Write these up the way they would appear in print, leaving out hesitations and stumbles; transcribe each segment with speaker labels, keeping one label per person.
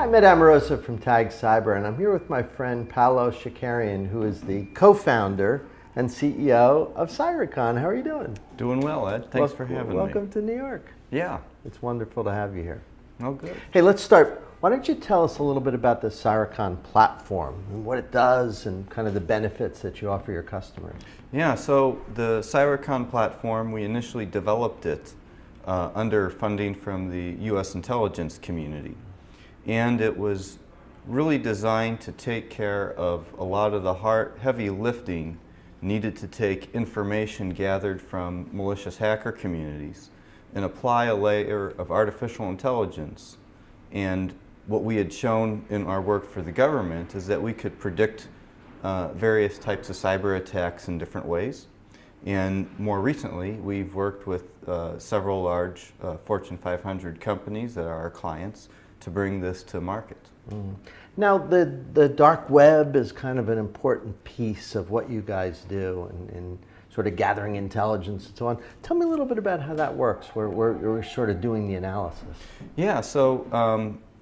Speaker 1: I'm Ed Amoroso from Tag Cyber, and I'm here with my friend Paulo Shakarian, who is the co-founder and CEO of CYR3CON. How are you doing?
Speaker 2: Doing well, Ed. Thanks for having me.
Speaker 1: Welcome to New York.
Speaker 2: Yeah.
Speaker 1: It's wonderful to have you here.
Speaker 2: Oh, good.
Speaker 1: Hey, let's start. Why don't you tell us a little bit about the CYR3CON platform and what it does and kind of the benefits that you offer your customers?
Speaker 2: Yeah, so the CYR3CON platform, we initially developed it under funding from the U.S. intelligence community. And it was really designed to take care of a lot of the heavy lifting needed to take information gathered from malicious hacker communities and apply a layer of artificial intelligence. And what we had shown in our work for the government is that we could predict various types of cyber attacks in different ways. And more recently, we've worked with several large Fortune 500 companies that are our clients to bring this to market.
Speaker 1: Now, the dark web is kind of an important piece of what you guys do in sort of gathering intelligence and so on. Tell me a little bit about how that works, where we're sort of doing the analysis.
Speaker 2: Yeah, so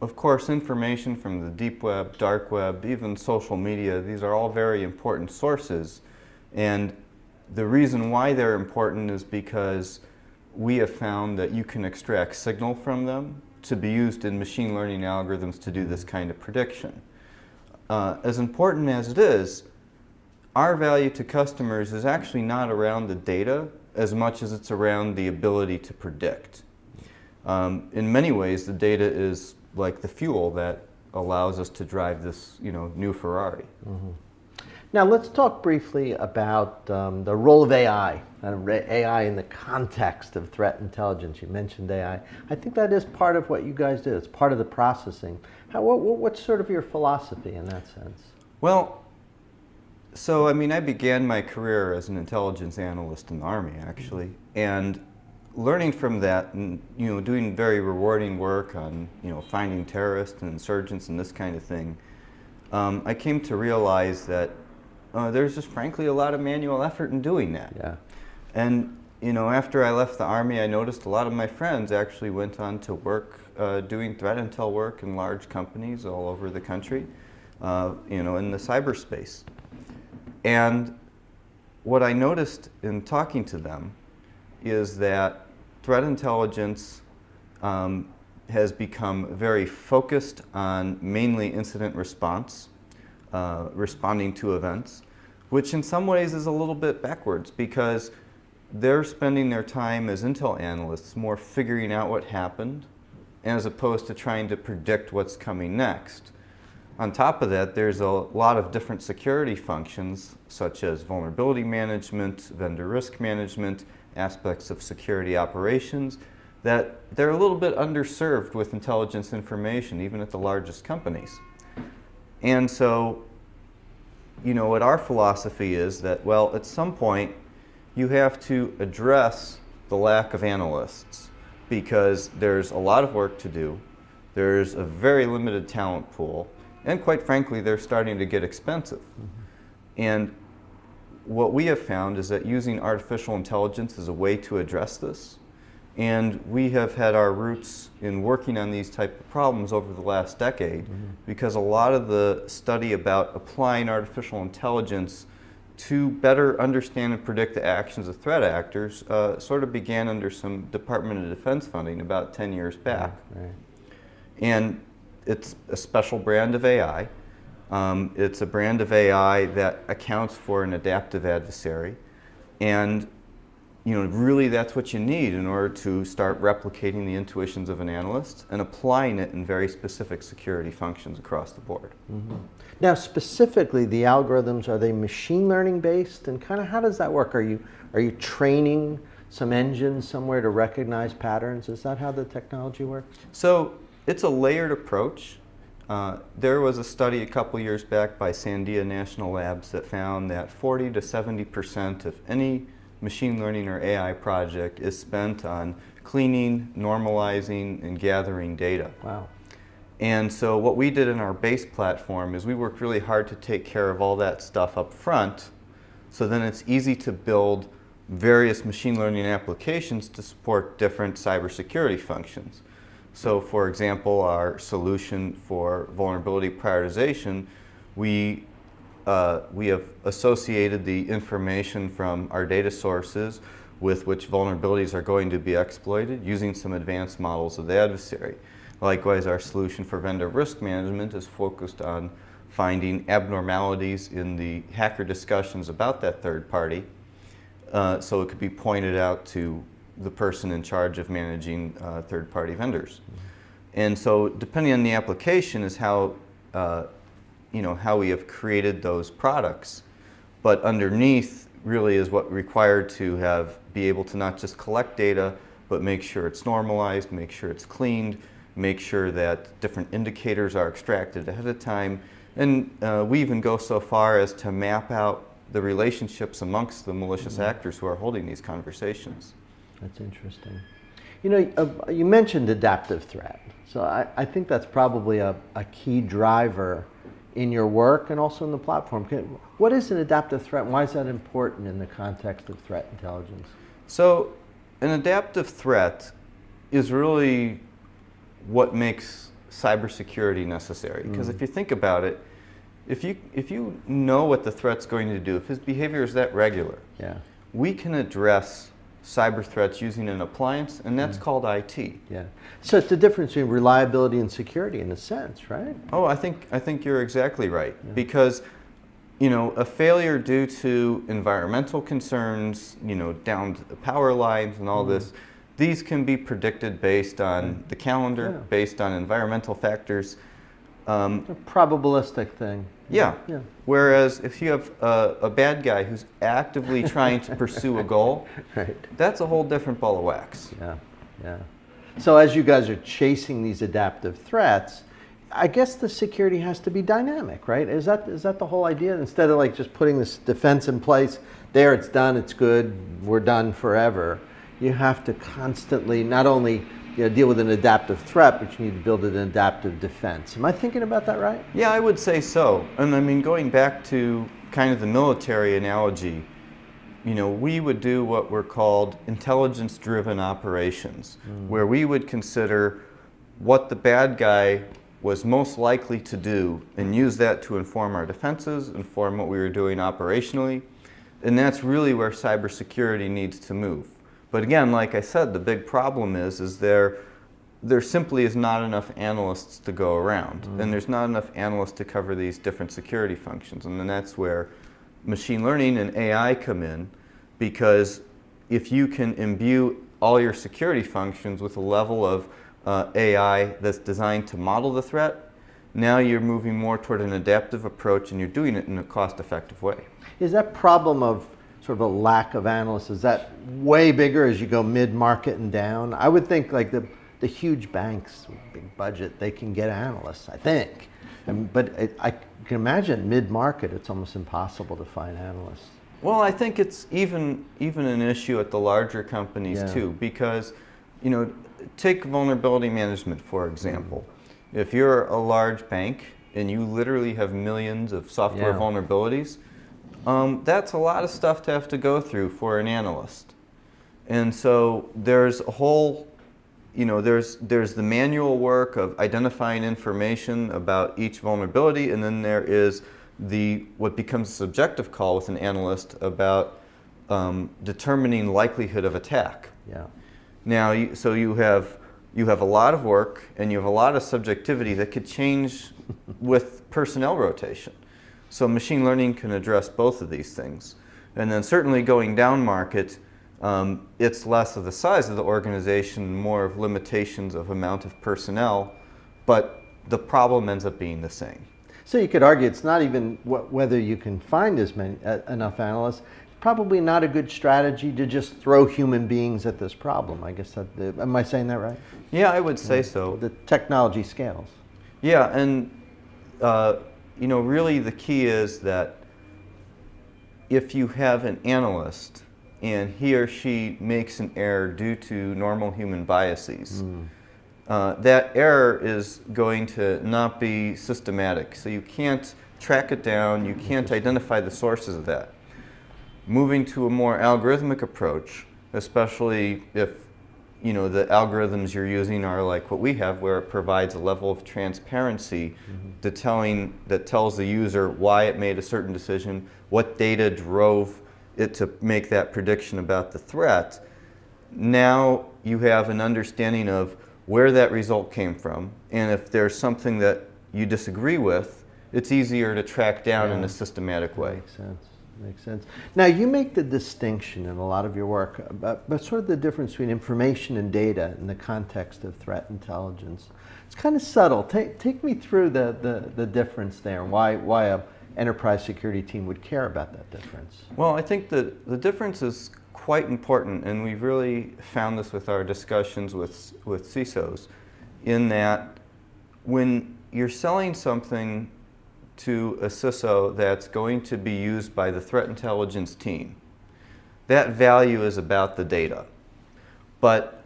Speaker 2: of course, information from the deep web, dark web, even social media, these are all very important sources. And the reason why they're important is because we have found that you can extract signal from them to be used in machine learning algorithms to do this kind of prediction. As important as it is, our value to customers is actually not around the data as much as it's around the ability to predict. In many ways, the data is like the fuel that allows us to drive this, new Ferrari.
Speaker 1: Mm-hmm. Now let's talk briefly about the role of AI, AI in the context of threat intelligence. You mentioned AI. I think that is part of what you guys do. It's part of the processing. What's sort of your philosophy in that sense?
Speaker 2: Well, so I began my career as an intelligence analyst in the Army, actually, and learning from that and doing very rewarding work on finding terrorists and insurgents and this kind of thing, I came to realize that there's just frankly a lot of manual effort in doing that.
Speaker 1: Yeah.
Speaker 2: And after I left the Army, I noticed a lot of my friends actually went on to work doing threat intel work in large companies all over the country, in the cyberspace. And what I noticed in talking to them is that threat intelligence has become very focused on mainly incident response, responding to events, which in some ways is a little bit backwards because they're spending their time as intel analysts more figuring out what happened as opposed to trying to predict what's coming next. On top of that, there's a lot of different security functions such as vulnerability management, vendor risk management, aspects of security operations that they're a little bit underserved with intelligence information, even at the largest companies. And so, what our philosophy is that, well, at some point, you have to address the lack of analysts because there's a lot of work to do. There's a very limited talent pool. And quite frankly, they're starting to get expensive. Mm-hmm. And what we have found is that using artificial intelligence is a way to address this. And we have had our roots in working on these type of problems over the last decade because a lot of the study about applying artificial intelligence to better understand and predict the actions of threat actors sort of began under some Department of Defense funding about 10 years back.
Speaker 1: Right.
Speaker 2: And it's a special brand of AI. It's a brand of AI that accounts for an adaptive adversary. And really that's what you need in order to start replicating the intuitions of an analyst and applying it in very specific security functions across the board.
Speaker 1: Mm-hmm. Now, specifically, the algorithms, are they machine learning based? And kind of how does that work? Are you training some engine somewhere to recognize patterns? Is that how the technology works?
Speaker 2: So it's a layered approach. There was a study a couple years back by Sandia National Labs that found that 40 to 70% of any machine learning or AI project is spent on cleaning, normalizing, and gathering data.
Speaker 1: Wow.
Speaker 2: And so what we did in our base platform is we worked really hard to take care of all that stuff up front, so then it's easy to build various machine learning applications to support different cybersecurity functions. So for example, our solution for vulnerability prioritization, we have associated the information from our data sources with which vulnerabilities are going to be exploited using some advanced models of the adversary. Likewise, our solution for vendor risk management is focused on finding abnormalities in the hacker discussions about that third party, so it could be pointed out to the person in charge of managing third-party vendors. And so depending on the application is how, how we have created those products. But underneath really is what required to be able to not just collect data, but make sure it's normalized, make sure it's cleaned, make sure that different indicators are extracted ahead of time. And we even go so far as to map out the relationships amongst the malicious actors who are holding these conversations.
Speaker 1: That's interesting. You know, you mentioned adaptive threat. So I think that's probably a key driver in your work and also in the platform. What is an adaptive threat and why is that important in the context of threat intelligence?
Speaker 2: So an adaptive threat is really what makes cybersecurity necessary. Because if you think about it, if you know what the threat's going to do, if his behavior is that regular, we can address cyber threats using an appliance, and that's called IT.
Speaker 1: Yeah. So it's the difference between reliability and security in a sense, right?
Speaker 2: Oh, I think you're exactly right. Because, a failure due to environmental concerns, down to the power lines and all this, these can be predicted based on the calendar, based on environmental factors.
Speaker 1: A probabilistic thing.
Speaker 2: Yeah. Whereas if you have a bad guy who's actively trying to pursue a goal, that's a whole different ball of wax.
Speaker 1: Yeah. So as you guys are chasing these adaptive threats, I guess the security has to be dynamic, right? Is that the whole idea? Instead of like just putting this defense in place, there it's done, it's good, we're done forever. You have to constantly not only deal with an adaptive threat, but you need to build an adaptive defense. Am I thinking about that right?
Speaker 2: Yeah, I would say so. And I mean, going back to kind of the military analogy, we would do what were called intelligence-driven operations, where we would consider what the bad guy was most likely to do and use that to inform our defenses, inform what we were doing operationally. And that's really where cybersecurity needs to move. But again, like I said, the big problem is there simply is not enough analysts to go around. And there's not enough analysts to cover these different security functions. And then that's where machine learning and AI come in, because if you can imbue all your security functions with a level of AI that's designed to model the threat, now you're moving more toward an adaptive approach and you're doing it in a cost-effective way.
Speaker 1: Is that problem of sort of a lack of analysts, is that way bigger as you go mid-market and down? I would think like the huge banks with big budget, they can get analysts, I think. But I can imagine mid-market, it's almost impossible to find analysts.
Speaker 2: Well, I think it's even an issue at the larger companies too, because, take vulnerability management, for example. If you're a large bank and you literally have millions of software vulnerabilities, that's a lot of stuff to have to go through for an analyst. And so there's a whole, there's the manual work of identifying information about each vulnerability, and then there is what becomes a subjective call with an analyst about determining likelihood of attack. Now, so you have a lot of work and you have a lot of subjectivity that could change with personnel rotation. So machine learning can address both of these things. And then certainly going down market, it's less of the size of the organization, more of limitations of amount of personnel, but the problem ends up being the same.
Speaker 1: So you could argue it's not even whether you can find enough analysts. Probably not a good strategy to just throw human beings at this problem. I guess am I saying that right?
Speaker 2: Yeah, I would say so.
Speaker 1: The technology scales.
Speaker 2: Yeah, and really the key is that if you have an analyst and he or she makes an error due to normal human biases, that error is going to not be systematic. So you can't track it down, you can't identify the sources of that. Moving to a more algorithmic approach, especially if the algorithms you're using are like what we have, where it provides a level of transparency that tells the user why it made a certain decision, what data drove it to make that prediction about the threat. Now you have an understanding of where that result came from, and if there's something that you disagree with, it's easier to track down in a systematic way.
Speaker 1: Makes sense. Makes sense. Now, you make the distinction in a lot of your work about sort of the difference between information and data in the context of threat intelligence. It's kind of subtle. Take me through the difference there, and why a enterprise security team would care about that difference.
Speaker 2: Well, I think the difference is quite important, and we've really found this with our discussions with CISOs, in that when you're selling something to a CISO that's going to be used by the threat intelligence team, that value is about the data. But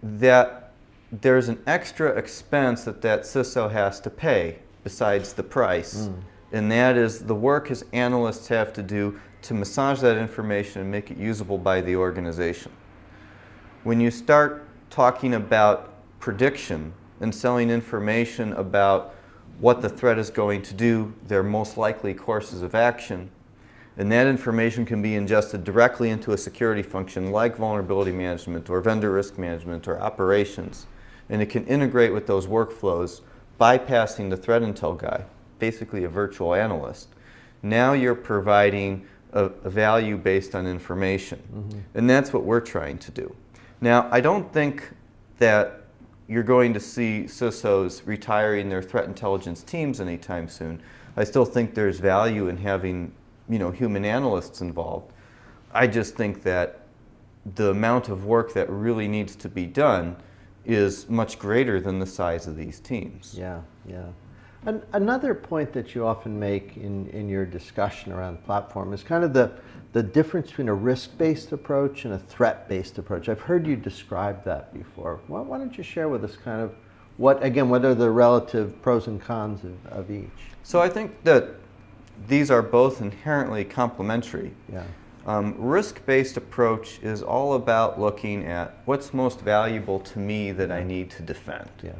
Speaker 2: that there's an extra expense that CISO has to pay besides the price, and that is the work his analysts have to do to massage that information and make it usable by the organization. When you start talking about prediction and selling information about what the threat is going to do, their most likely courses of action, and that information can be ingested directly into a security function like vulnerability management or vendor risk management or operations, and it can integrate with those workflows, bypassing the threat intel guy, basically a virtual analyst. Now you're providing a value based on information, and that's what we're trying to do. Now, I don't think that you're going to see CISOs retiring their threat intelligence teams anytime soon. I still think there's value in having, human analysts involved. I just think that the amount of work that really needs to be done is much greater than the size of these teams.
Speaker 1: Yeah. Another point that you often make in your discussion around the platform is kind of the difference between a risk-based approach and a threat-based approach. I've heard you describe that before. Why don't you share with us kind of what are the relative pros and cons of each?
Speaker 2: So I think that these are both inherently complementary.
Speaker 1: Yeah.
Speaker 2: Risk-based approach is all about looking at what's most valuable to me that I need to defend.
Speaker 1: Yeah.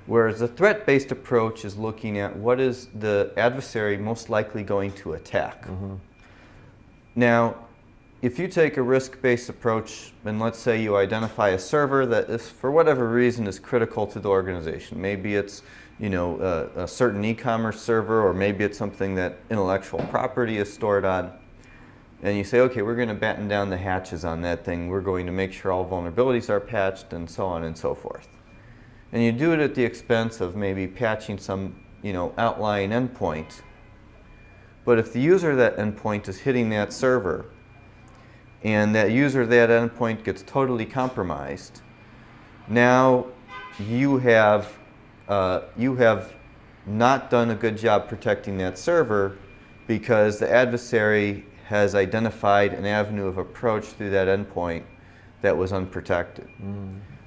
Speaker 2: Whereas the threat-based approach is looking at what is the adversary most likely going to attack. Now, if you take a risk-based approach, and let's say you identify a server that is, for whatever reason, is critical to the organization. Maybe it's a certain e-commerce server, or maybe it's something that intellectual property is stored on. And you say, okay, we're going to batten down the hatches on that thing. We're going to make sure all vulnerabilities are patched, and so on and so forth. And you do it at the expense of maybe patching some, outlying endpoint. But if the user of that endpoint is hitting that server, and that user of that endpoint gets totally compromised, now you have not done a good job protecting that server, because the adversary has identified an avenue of approach through that endpoint that was unprotected.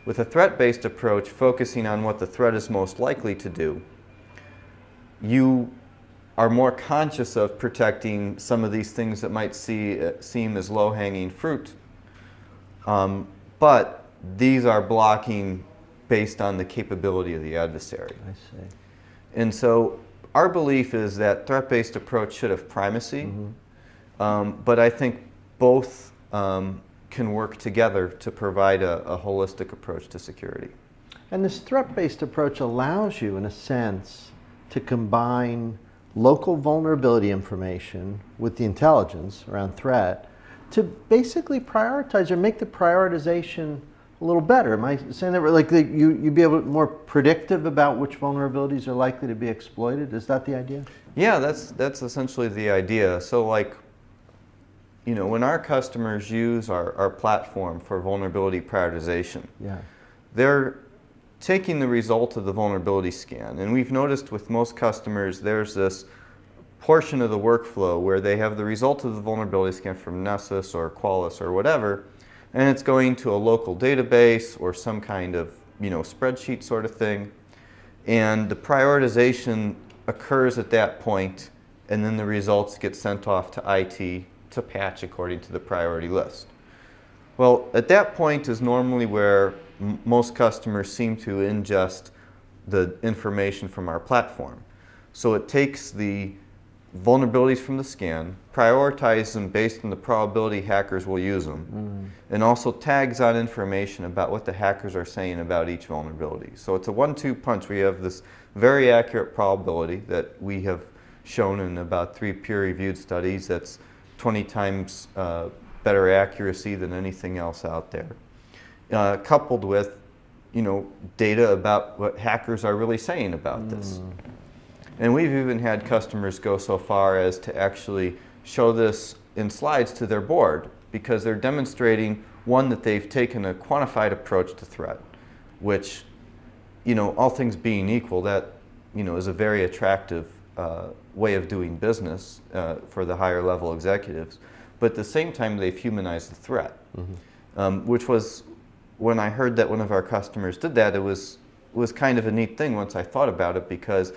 Speaker 2: With a threat-based approach, focusing on what the threat is most likely to do, you are more conscious of protecting some of these things that might seem as low-hanging fruit. But these are blocking based on the capability of the adversary.
Speaker 1: I see.
Speaker 2: And so our belief is that threat-based approach should have primacy, but I think both can work together to provide a holistic approach to security.
Speaker 1: And this threat-based approach allows you, in a sense, to combine local vulnerability information with the intelligence around threat to basically prioritize or make the prioritization a little better. Am I saying that like you'd be able to be more predictive about which vulnerabilities are likely to be exploited? Is that the idea?
Speaker 2: Yeah, that's essentially the idea. So when our customers use our platform for vulnerability prioritization, they're taking the result of the vulnerability scan. And we've noticed with most customers, there's this portion of the workflow where they have the result of the vulnerability scan from Nessus or Qualys or whatever, and it's going to a local database or some kind of spreadsheet sort of thing. And the prioritization occurs at that point, and then the results get sent off to IT to patch according to the priority list. Well, at that point is normally where most customers seem to ingest the information from our platform. So it takes the vulnerabilities from the scan, prioritizes them based on the probability hackers will use them, and also tags on information about what the hackers are saying about each vulnerability. So it's a 1-2 punch. We have this very accurate probability that we have shown in about 3 peer-reviewed studies that's 20 times better accuracy than anything else out there, coupled with data about what hackers are really saying about this. And we've even had customers go so far as to actually show this in slides to their board, because they're demonstrating, one, that they've taken a quantified approach to threat, which, all things being equal, that is a very attractive way of doing business for the higher level executives. But at the same time, they've humanized the threat, which was, when I heard that one of our customers did that, it was kind of a neat thing once I thought about it, because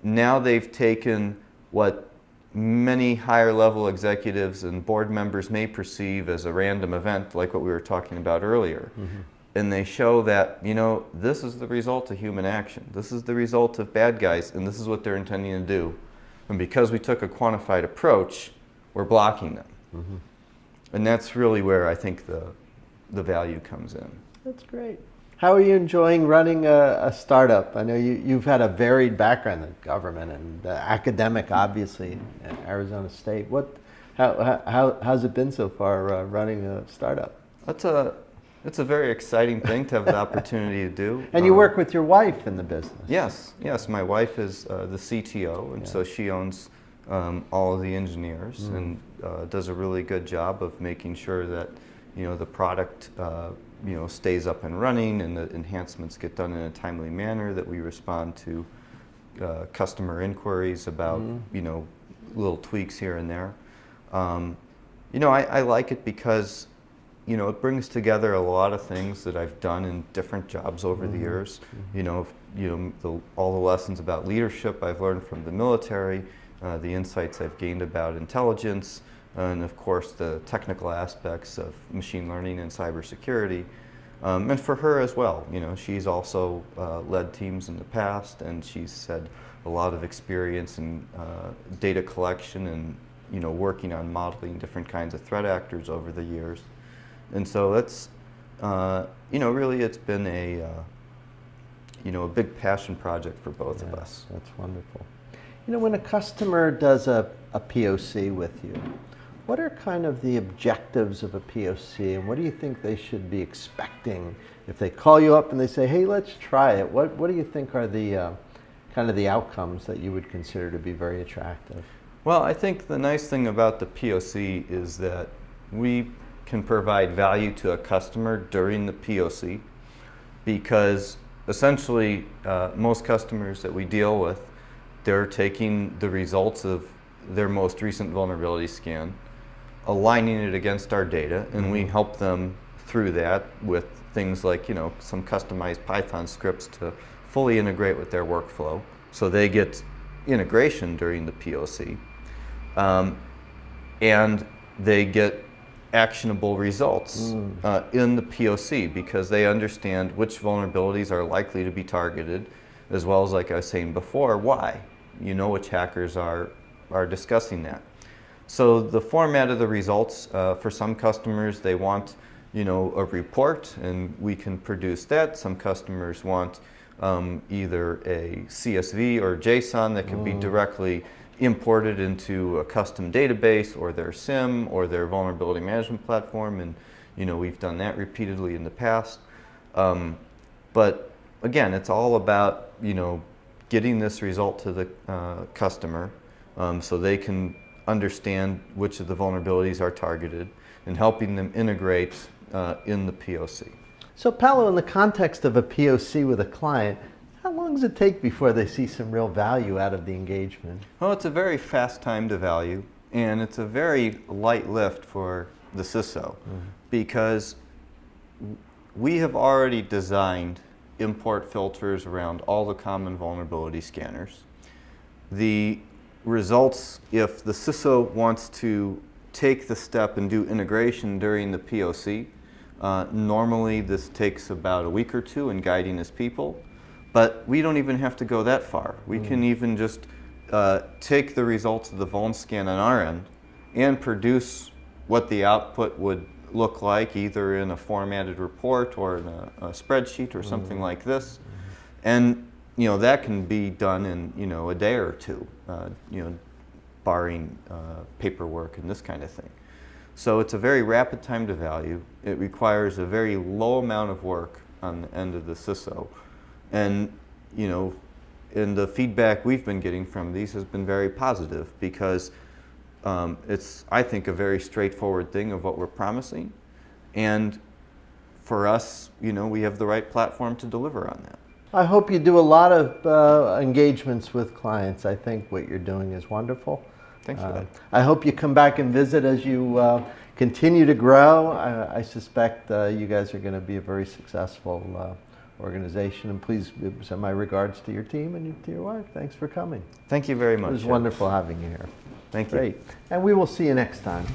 Speaker 2: now they've taken what many higher level executives and board members may perceive as a random event, like what we were talking about earlier, and they show that, this is the result of human action. This is the result of bad guys, and this is what they're intending to do. And because we took a quantified approach, we're blocking them. And that's really where I think the value comes in.
Speaker 1: That's great. How are you enjoying running a startup? I know you've had a varied background in government and academic, obviously, in Arizona State. How's it been so far running a startup?
Speaker 2: It's a very exciting thing to have the opportunity to do.
Speaker 1: And you work with your wife in the business.
Speaker 2: Yes. My wife is the CTO, and so she owns all of the engineers and does a really good job of making sure that the product stays up and running, and the enhancements get done in a timely manner, that we respond to customer inquiries about little tweaks here and there. I like it because it brings together a lot of things that I've done in different jobs over the years. All the lessons about leadership I've learned from the military, the insights I've gained about intelligence, and of course the technical aspects of machine learning and cybersecurity. And for her as well, she's also led teams in the past, and she's had a lot of experience in data collection and working on modeling different kinds of threat actors over the years. And so that's really, it's been a big passion project for both of us.
Speaker 1: That's wonderful. When a customer does a POC with you, what are kind of the objectives of a POC, and what do you think they should be expecting if they call you up and they say, hey, let's try it? What do you think are the kind of the outcomes that you would consider to be very attractive?
Speaker 2: Well, I think the nice thing about the POC is that we can provide value to a customer during the POC, because essentially most customers that we deal with, they're taking the results of their most recent vulnerability scan, aligning it against our data, and we help them through that with things like some customized Python scripts to fully integrate with their workflow, so they get integration during the POC, and they get actionable results in the POC, because they understand which vulnerabilities are likely to be targeted, as well as, like I was saying before, why. Which hackers are discussing that. So the format of the results, for some customers, they want a report, and we can produce that. Some customers want either a CSV or JSON that can be directly imported into a custom database, or their SIM, or their vulnerability management platform, and we've done that repeatedly in the past. But again, it's all about getting this result to the customer, so they can understand which of the vulnerabilities are targeted, and helping them integrate in the POC.
Speaker 1: So Paulo, in the context of a POC with a client, how long does it take before they see some real value out of the engagement?
Speaker 2: Well, it's a very fast time to value, and it's a very light lift for the CISO, because we have already designed import filters around all the common vulnerability scanners. The results, if the CISO wants to take the step and do integration during the POC, Normally this takes about a week or two in guiding his people, but we don't even have to go that far. We can even just take the results of the vuln scan on our end and produce what the output would look like, either in a formatted report or in a spreadsheet or something like this. And that can be done in a day or two, barring paperwork and this kind of thing. So it's a very rapid time to value. It requires a very low amount of work on the end of the CISO. And and the feedback we've been getting from these has been very positive, because it's, I think, a very straightforward thing of what we're promising. And for us, we have the right platform to deliver on that.
Speaker 1: I hope you do a lot of engagements with clients. I think what you're doing is wonderful.
Speaker 2: Thanks for that.
Speaker 1: I hope you come back and visit as you continue to grow. I suspect you guys are going to be a very successful organization. And please send my regards to your team and to your wife. Thanks for coming.
Speaker 2: Thank you very much.
Speaker 1: It was wonderful having you here.
Speaker 2: Thank you.
Speaker 1: Great. And we will see you next time.